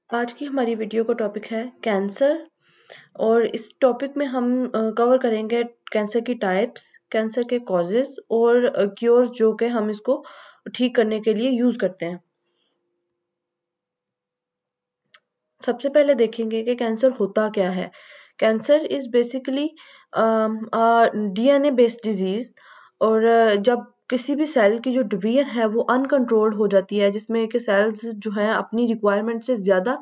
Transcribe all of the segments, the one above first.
आज की हमारी वीडियो का टॉपिक है कैंसर और इस टॉपिक में हम कवर करेंगे कैंसर की टाइप्स, कैंसर के कॉजेस और क्योर्स जो कि हम इसको ठीक करने के लिए यूज करते हैं। सबसे पहले देखेंगे कि कैंसर होता क्या है। Cancer is basically DNA based disease और जब किसी भी सेल की जो डिवीजन है वो अनकंट्रोल्ड हो जाती है, जिसमें कि सेल्स जो हैं अपनी रिक्वायरमेंट से ज्यादा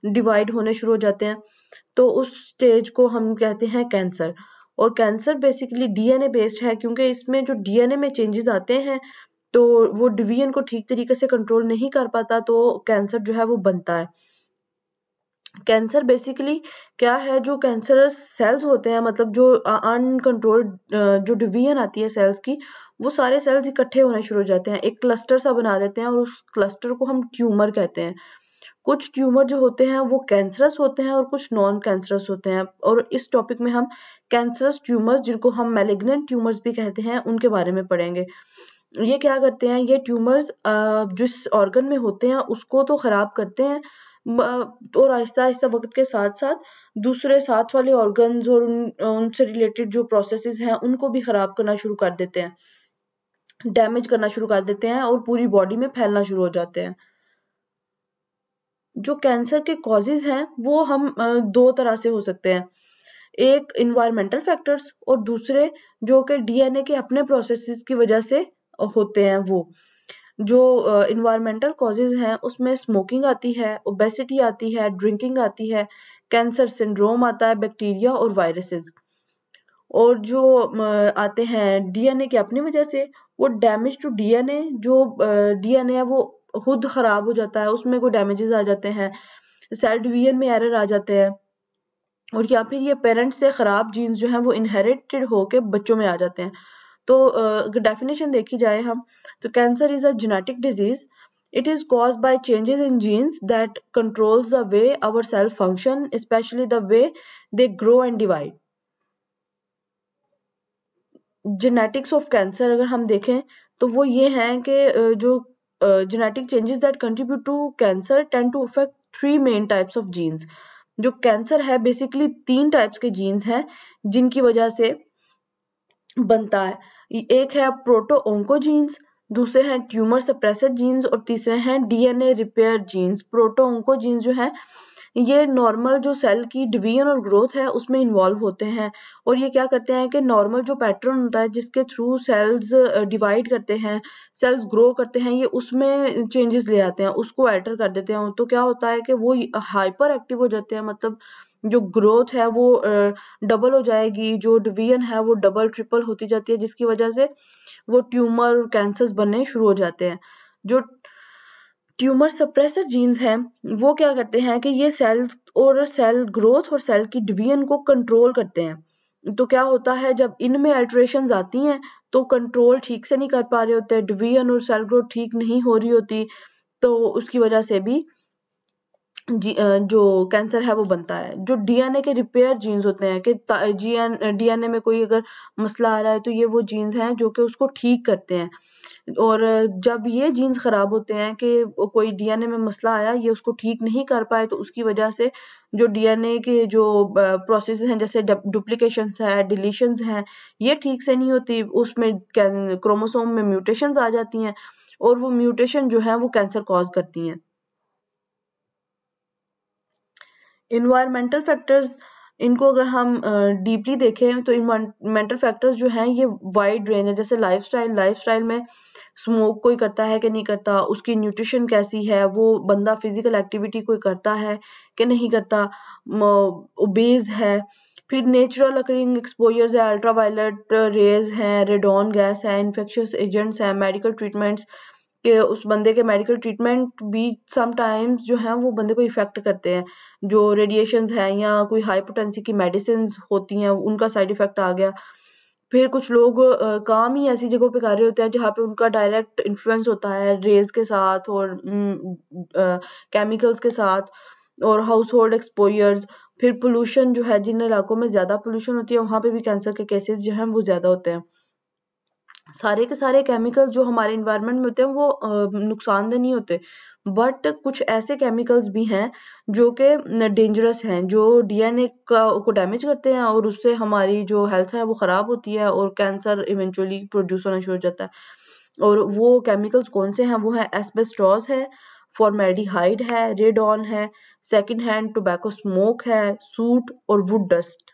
डिवाइड होने शुरू हो जाते हैं, तो उस स्टेज को हम कहते हैं कैंसर। और कैंसर बेसिकली डीएनए बेस्ड है, क्योंकि इसमें जो डीएनए में चेंजेस आते हैं तो वो डिवीजन को ठीक तरीके से कंट्रोल नहीं कर पाता, तो कैंसर जो है वो बनता है। कैंसर बेसिकली क्या है, जो कैंसरस सेल्स होते हैं, मतलब जो अनकंट्रोल्ड जो डिवीजन आती है सेल्स की, वो सारे सेल्स इकट्ठे होने शुरू हो जाते हैं, एक क्लस्टर सा बना देते हैं और उस क्लस्टर को हम ट्यूमर कहते हैं। कुछ ट्यूमर जो होते हैं वो कैंसरस होते हैं और कुछ नॉन कैंसरस होते हैं, और इस टॉपिक में हम कैंसरस ट्यूमर्स, जिनको हम मैलिग्नेंट ट्यूमर्स भी कहते हैं, उनके बारे में पढ़ेंगे। ये क्या करते हैं, ये ट्यूमर्स जिस ऑर्गन में होते हैं उसको तो खराब करते हैं, और आहिस्ता आहिस्ता वक्त के साथ साथ दूसरे साथ वाले ऑर्गन्स और उनसे रिलेटेड जो प्रोसेसेस हैं उनको भी खराब करना शुरू कर देते हैं, डैमेज करना शुरू कर देते हैं और पूरी बॉडी में फैलना शुरू हो जाते हैं। जो कैंसर के कॉजेज हैं वो हम दो तरह से हो सकते हैं, एक इन्वायरमेंटल फैक्टर्स और दूसरे जो कि डीएनए के अपने प्रोसेसेस की वजह से होते हैं। वो जो इन्वायरमेंटल कॉजेज हैं उसमें स्मोकिंग आती है, ओबेसिटी आती है, ड्रिंकिंग आती है, कैंसर सिंड्रोम आता है, बैक्टीरिया और वायरसेस। और जो आते हैं डीएनए के अपनी वजह से, वो डैमेज टू डीएनए, जो डीएनए है वो खुद खराब हो जाता है, उसमें कोई डैमेजेस आ जाते हैं, सेल डिवीजन में एरर आ जाते हैं, और या फिर ये पेरेंट्स से खराब जीन्स जो हैं वो इनहेरिटेड होके बच्चों में आ जाते हैं। तो अगर डेफिनेशन देखी जाए हम, तो cancer is a genetic disease. It is caused by changes in genes that controls the way our cell function, especially the way they grow and divide. Genetics of cancer अगर हम देखें तो वो ये हैं कि जो genetic changes that contribute to cancer tend to affect three main types of genes. जो कैंसर है बेसिकली तीन टाइप्स के जीन्स हैं जिनकी वजह से बनता है। एक है प्रोटो ओंकोजीन्स, दूसरे हैं ट्यूमर सप्रेसर जीन्स और तीसरे हैं डीएनए रिपेयर जीन्स। प्रोटो ओंकोजीन्स जो है ये नॉर्मल जो सेल की डिवीजन और ग्रोथ है उसमें इन्वॉल्व होते हैं, और ये क्या करते हैं कि नॉर्मल जो पैटर्न होता है जिसके थ्रू सेल्स डिवाइड करते हैं, सेल्स ग्रो करते हैं, ये उसमें चेंजेस ले आते हैं, उसको अल्टर कर देते हैं। तो क्या होता है कि वो हाइपर एक्टिव हो जाते हैं, मतलब जो ग्रोथ है वो डबल हो जाएगी, जो डिवीजन है वो डबल ट्रिपल होती जाती है, जिसकी वजह से वो ट्यूमर और कैंसर्स बनने शुरू हो जाते हैं। जो ट्यूमर सप्रेसर जीन्स हैं वो क्या करते हैं कि ये सेल और सेल ग्रोथ और सेल की डिवीजन को कंट्रोल करते हैं। तो क्या होता है, जब इनमें अल्टरेशंस आती हैं तो कंट्रोल ठीक से नहीं कर पा रहे होते, डिवीजन और सेल ग्रोथ ठीक नहीं हो रही होती, तो उसकी वजह से भी जो कैंसर है वो बनता है। जो डीएनए के रिपेयर जीन्स होते हैं कि डीएनए में कोई अगर मसला आ रहा है तो ये वो जीन्स हैं जो कि उसको ठीक करते हैं, और जब ये जीन्स खराब होते हैं कि कोई डीएनए में मसला आया, ये उसको ठीक नहीं कर पाए, तो उसकी वजह से जो डीएनए के जो प्रोसेस हैं जैसे डुप्लीकेशंस है, डिलीशंस हैं, ये ठीक से नहीं होती, उसमें क्रोमोसोम में म्यूटेशंस आ जाती हैं, और वो म्यूटेशन जो है वो कैंसर कॉज करती हैं। इन्वायरमेंटल फैक्टर्स, इनको अगर हम डीपली देखें तो इन्वायरमेंटल फैक्टर्स जो हैं ये वाइड रेंज है। जैसे लाइफस्टाइल में स्मोक कोई करता है कि नहीं करता, उसकी न्यूट्रिशन कैसी है, वो बंदा फिजिकल एक्टिविटी कोई करता है कि नहीं करता, ओबेज है, फिर नेचुरल अकरिंग एक्सपोजर्स है, अल्ट्रावायलेट रेज हैं, रेडॉन गैस है, इन्फेक्शियस एजेंट्स हैं, मेडिकल ट्रीटमेंट्स के उस बंदे के मेडिकल ट्रीटमेंट भी समटाइम्स जो है वो बंदे को इफेक्ट करते हैं। जो रेडिएशंस है या कोई हाइपोटेंसी की मेडिसिन होती हैं उनका साइड इफेक्ट आ गया। फिर कुछ लोग काम ही ऐसी जगहों पे कर रहे होते हैं जहाँ पे उनका डायरेक्ट इन्फ्लुएंस होता है रेज के साथ और केमिकल्स के साथ, और हाउस होल्ड एक्सपोजर्स। फिर पोल्यूशन जो है, जिन इलाकों में ज्यादा पोल्यूशन होती है वहां पे भी कैंसर के केसेस जो हैं वो ज्यादा होते हैं। सारे के सारे केमिकल जो हमारे इन्वायरमेंट में होते हैं वो नुकसानदेह नहीं होते, बट कुछ ऐसे केमिकल्स भी हैं जो कि डेंजरस हैं, जो डीएनए को डैमेज करते हैं और उससे हमारी जो हेल्थ है वो खराब होती है और कैंसर इवेंचुअली प्रोड्यूस होना शुरू हो जाता है। और वो केमिकल्स कौन से हैं? वो है एस्बेस्टोस है, फॉर्मेल्डिहाइड है, रेडॉन है, सेकेंड हैंड टोबैको स्मोक है, सूट और वुड डस्ट।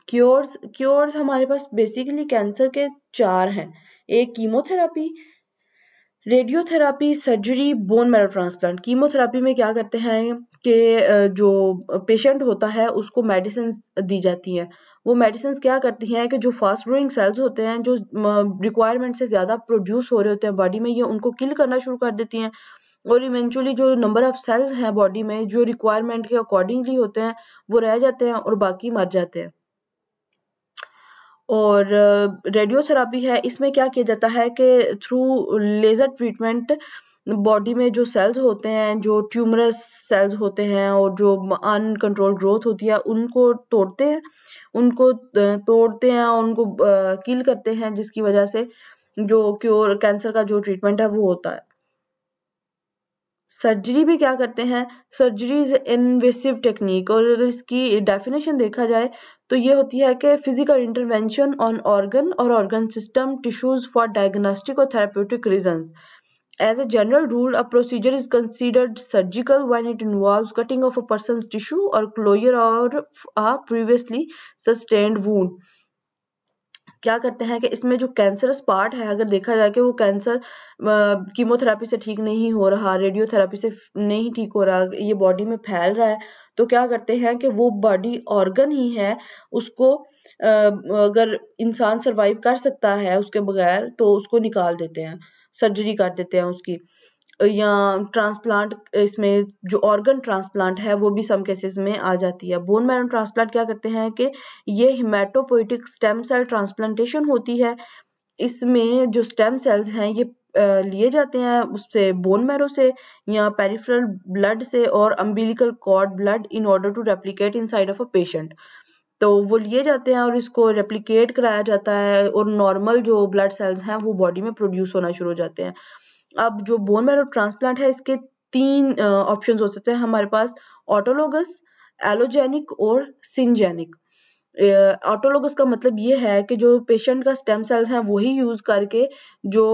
क्योर्स हमारे पास बेसिकली कैंसर के 4 हैं। एक chemotherapy, radiotherapy, surgery, bone marrow transplant. Chemotherapy में क्या करते हैं कि जो पेशेंट होता है उसको मेडिसिन दी जाती हैं। वो मेडिसिन क्या करती हैं कि जो फास्ट ग्रोइंग सेल्स होते हैं, जो रिक्वायरमेंट से ज्यादा प्रोड्यूस हो रहे होते हैं बॉडी में, ये उनको किल करना शुरू कर देती हैं और इवेंचुअली जो नंबर ऑफ सेल्स हैं बॉडी में जो रिक्वायरमेंट के अकॉर्डिंगली होते हैं वो रह जाते हैं और बाकी मर जाते हैं। और रेडियोथेरापी है, इसमें क्या किया जाता है कि थ्रू लेजर ट्रीटमेंट बॉडी में जो सेल्स होते हैं, जो ट्यूमरस सेल्स होते हैं और जो अनकंट्रोल ग्रोथ होती है उनको तोड़ते हैं, और उनको किल करते हैं, जिसकी वजह से जो क्योर कैंसर का जो ट्रीटमेंट है वो होता है। सर्जरी भी क्या करते हैं? सर्जरी इज इन्वेसिव टेक्निक, और अगर इसकी डेफिनेशन देखा जाए तो ये होती है कि physical intervention on organ or organ system tissues for diagnostic or therapeutic reasons. As a general rule, a procedure is considered surgical when it involves cutting off a person's tissue or closure of a previously sustained wound. क्या करते हैं कि इसमें जो cancerous part है, अगर देखा जाए कि वो कैंसर कीमोथेरेपी से ठीक नहीं हो रहा, रेडियोथेरेपी से नहीं ठीक हो रहा, ये बॉडी में फैल रहा है, तो क्या करते हैं कि वो बॉडी ऑर्गन ही है, उसको अगर इंसान सरवाइव कर सकता है उसके बगैर तो उसको निकाल देते हैं, सर्जरी कर देते हैं उसकी। या ट्रांसप्लांट, इसमें जो ऑर्गन ट्रांसप्लांट है वो भी सम केसेस में आ जाती है। बोन मैरो ट्रांसप्लांट क्या करते हैं कि ये हिमेटोपोइटिक स्टेम सेल ट्रांसप्लांटेशन होती है। इसमें जो स्टेम सेल्स हैं ये लिए जाते हैं उससे, बोन मैरो से या पेरिफेरल ब्लड से और umbilical cord blood in order to replicate inside of a patient. तो वो लिए जाते हैं और इसको रेप्लिकेट कराया जाता है और नॉर्मल जो ब्लड सेल्स हैं वो बॉडी में प्रोड्यूस होना शुरू हो जाते हैं। अब जो बोन मैरो ट्रांसप्लांट है इसके 3 ऑप्शंस हो सकते हैं हमारे पास: ऑटोलोगस, एलोजेनिक और सिंजेनिक। ऑटोलोगस का मतलब ये है कि जो पेशेंट का स्टेम सेल्स हैं वही यूज करके जो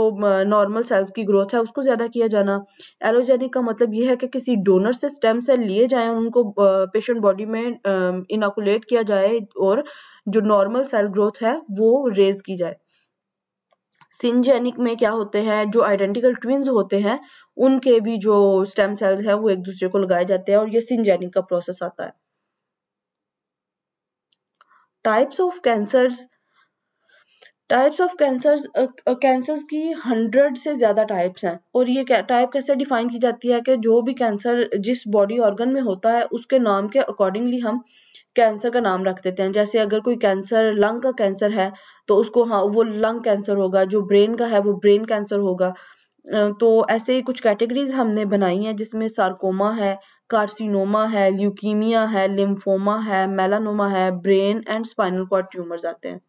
नॉर्मल सेल्स की ग्रोथ है उसको ज्यादा किया जाना। एलोजेनिक का मतलब ये है कि किसी डोनर से स्टेम सेल लिए जाएं और उनको पेशेंट बॉडी में इनोकुलेट किया जाए और जो नॉर्मल सेल ग्रोथ है वो रेज की जाए। सिंजेनिक में क्या होते हैं, जो आइडेंटिकल ट्विन्स होते हैं उनके भी जो स्टेम सेल्स हैं वो एक दूसरे को लगाए जाते हैं और ये सिंजेनिक का प्रोसेस आता है। टाइप्स ऑफ कैंसर्स, कैंसर्स की 100 से ज्यादा टाइप्स हैं और ये टाइप कैसे डिफाइन की जाती है कि जो भी कैंसर जिस बॉडी ऑर्गन में होता है उसके नाम के अकॉर्डिंगली हम कैंसर का नाम रख देते हैं। जैसे अगर कोई कैंसर लंग का कैंसर है तो उसको हाँ वो लंग कैंसर होगा, जो ब्रेन का है वो ब्रेन कैंसर होगा। तो ऐसे ही कुछ कैटेगरीज हमने बनाई हैं जिसमें सार्कोमा है, कार्सिनोमा है, ल्यूकीमिया है, लिम्फोमा है, मेलानोमा है, brain and spinal cord tumours आते हैं।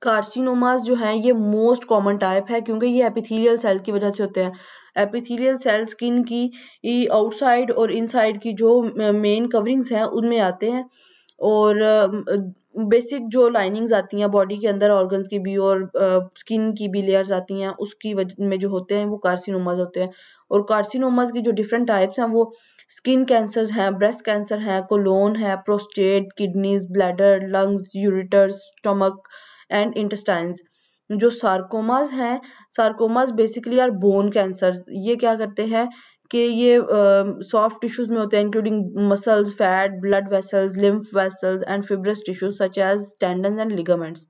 कार्सिनोमास जो हैं ये मोस्ट कॉमन टाइप है क्योंकि ये एपिथेलियल सेल की वजह से होते हैं। एपिथेलियल सेल स्किन की आउटसाइड और इनसाइड की जो मेन कवरिंग्स हैं उनमें आते हैं और बेसिक जो लाइनिंग्स आती हैं बॉडी के अंदर ऑर्गन्स की भी और स्किन की भी लेयर्स आती हैं उसकी वजह में जो होते हैं वो कार्सिनोमास होते हैं। और कार्सिनोमास की जो डिफरेंट टाइप्स हैं वो स्किन कैंसर हैं, ब्रेस्ट कैंसर है, कोलोन है, prostate, kidneys, bladder, lungs, ureters, stomach and intestines. जो सार्कोमास हैं, sarcomas basically are bone cancer. ये क्या करते हैं कि ये सॉफ्ट टिश्यूज में होते हैं including muscles, fat, blood vessels, lymph vessels and fibrous tissues such as tendons and ligaments.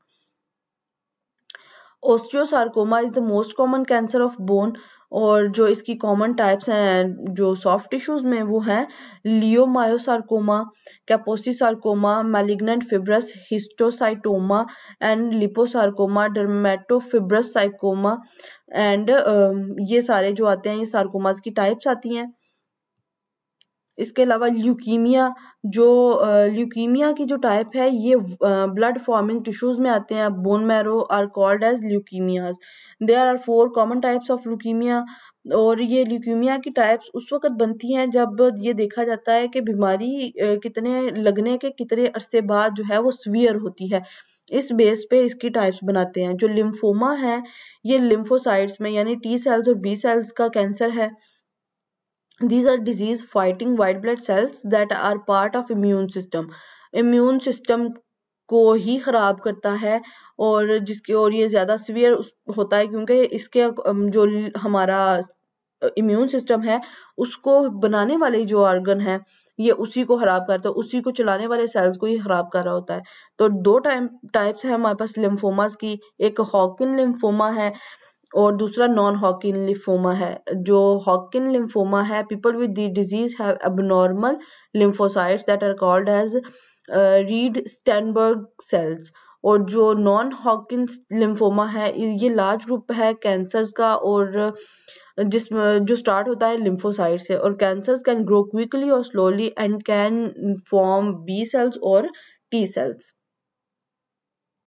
Osteosarcoma is the most common cancer of bone और जो इसकी कॉमन टाइप्स हैं जो सॉफ्ट टिश्यूज में वो हैं leiomyosarcoma, Kaposi sarcoma, malignant fibrous histiocytoma and liposarcoma, dermatofibrosarcoma and ये सारे जो आते हैं ये सार्कोमास की टाइप्स आती हैं। इसके अलावा ल्यूकीमिया, जो ल्यूकीमिया की जो टाइप है ये ब्लड फॉर्मिंग टिश्यूज में आते हैं। Bone marrow are called as leukaemias. There are 4 common types of leukaemia. और ये ल्यूकीमिया की टाइप्स उस वक्त बनती हैं जब ये देखा जाता है कि बीमारी कितने लगने के कितने अरसे बाद जो है वो सीवियर होती है। इस बेस पे इसकी टाइप्स बनाते हैं। जो लिम्फोमा है ये लिम्फोसाइट्स में यानी टी सेल्स और बी सेल्स का कैंसर है। These are disease fighting white blood cells that are part of immune system. Immune system को ही खराब करता है और जिसके और ये ज्यादा सीवियर होता है क्योंकि इसके जो हमारा इम्यून सिस्टम है उसको बनाने वाले जो ऑर्गन है ये उसी को खराब करता है, उसी को चलाने वाले सेल्स को ही खराब कर रहा होता है। तो दो टाइप्स है हमारे पास लिम्फोमास की, एक हॉकिन लिम्फोमा है और दूसरा नॉन हॉकिन लिम्फोमा है। जो हॉकिन लिम्फोमा है, people with the disease have abnormal lymphocytes that are called as Reed Sternberg cells. और जो नॉन हॉकिन लिम्फोमा है ये लार्ज ग्रुप है कैंसर्स का और जो स्टार्ट होता है लिम्फोसाइट से। और कैंसर्स कैन ग्रो क्विकली और slowly and can form B cells और टी सेल्स।